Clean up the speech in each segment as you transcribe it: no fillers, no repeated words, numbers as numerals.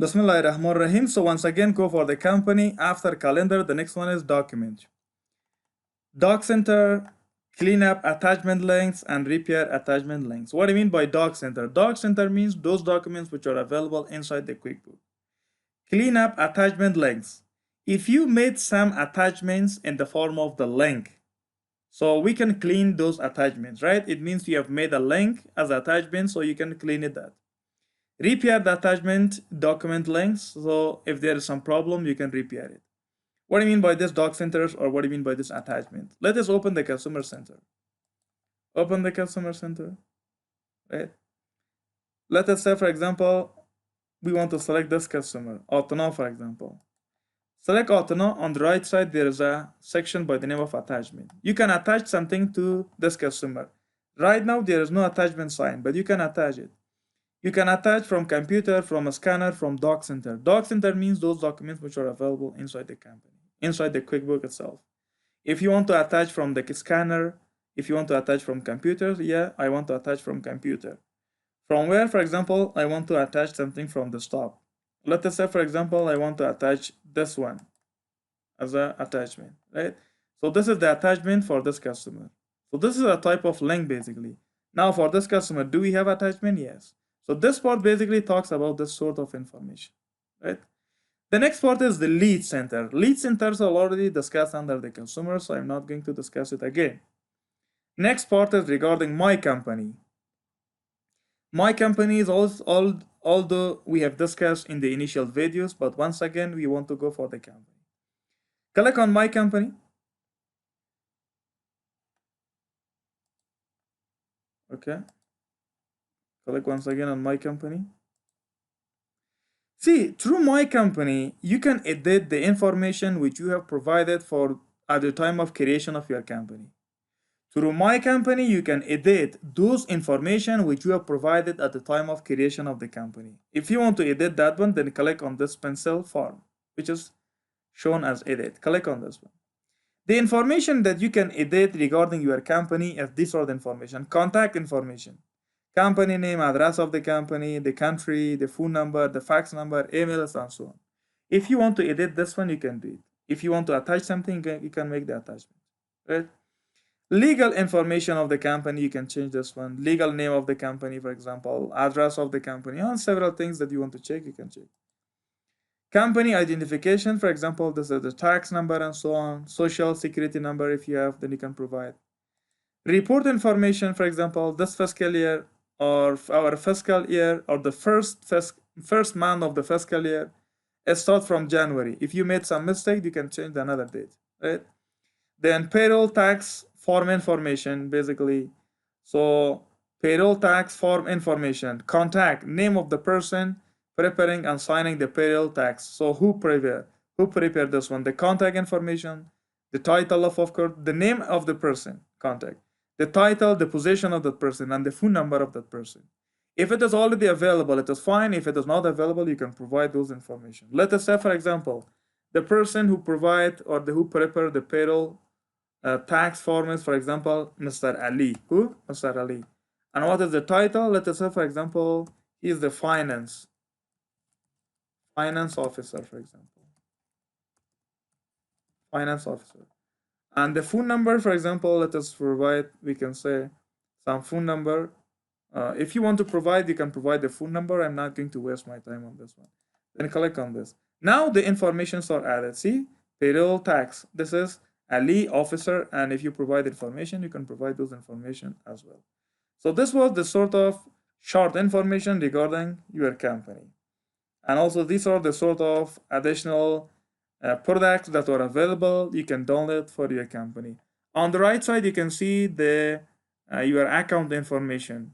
Bismillah ar-Rahman ar-Rahim. So once again, go for the company. After calendar, the next one is document. Doc center, cleanup attachment links, and repair attachment links. What do you mean by doc center? Doc center means those documents which are available inside the QuickBook. Cleanup attachment links. If you made some attachments in the form of the link, so we can clean those attachments, right? It means you have made a link as attachment, so you can clean it that. Repair the attachment document links, so if there is some problem, you can repair it. What do you mean by this doc centers, or what do you mean by this attachment? Let us open the customer center. Open the customer center, right? Let us say, for example, we want to select this customer, Altana, for example. Select Altana. On the right side, there is a section by the name of attachment. You can attach something to this customer. Right now, there is no attachment sign, but you can attach it. You can attach from computer, from a scanner, from doc center. Doc center means those documents which are available inside the company, inside the QuickBook itself. If you want to attach from the scanner, if you want to attach from computers, yeah, I want to attach from computer. From where, for example, I want to attach something from the stop. Let us say, for example, I want to attach this one as an attachment, right? So this is the attachment for this customer. So this is a type of link basically. Now for this customer, do we have attachment? Yes. So this part basically talks about this sort of information, right? The next part is the lead center. Lead centers are already discussed under the consumer, so I'm not going to discuss it again. Next part is regarding my company. My company is also, although we have discussed in the initial videos, but once again, we want to go for the company. Click on my company. Okay. Click once again on my company. See, through my company, you can edit the information which you have provided for at the time of creation of your company. Through my company, you can edit those information which you have provided at the time of creation of the company. If you want to edit that one, then click on this pencil form, which is shown as edit. Click on this one. The information that you can edit regarding your company is this sort of information: contact information, company name, address of the company, the country, the phone number, the fax number, emails, and so on. If you want to edit this one, you can do it. If you want to attach something, you can make the attachment, right? Legal information of the company, you can change this one. Legal name of the company, for example, address of the company, and several things that you want to check, you can check. Company identification, for example, this is the tax number and so on. Social security number, if you have, then you can provide. Report information, for example, this fiscal year or our fiscal year or the first month of the fiscal year, it starts from January. If you made some mistake, you can change another date, right? Then payroll tax form information, basically. So payroll tax form information, contact, name of the person preparing and signing the payroll tax. So who prepared this one? The contact information, the title of course, the name of the person, contact, the title, the position of that person, and the phone number of that person. If it is already available, it is fine. If it is not available, you can provide those information. Let us say, for example, the person who provide or who prepare the payroll tax form is, for example, Mr. Ali. Who? Mr. Ali. And what is the title? Let us say, for example, he is the finance officer, for example. Finance officer. And the phone number, for example, let us provide, we can say, some phone number. If you want to provide, you can provide the phone number. I'm not going to waste my time on this one. Then click on this. Now the informations are added. See, payroll tax. This is Ali officer, and if you provide information, you can provide those information as well. So this was the sort of short information regarding your company. And also these are the sort of additional products that are available you can download for your company. On the right side, you can see the your account information.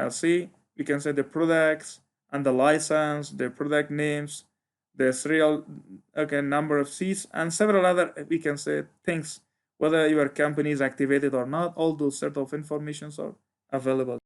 See, we can say the products and the license, the product names, the serial number of seats, and several other, we can say, things, whether your company is activated or not. All those sort of informations are available.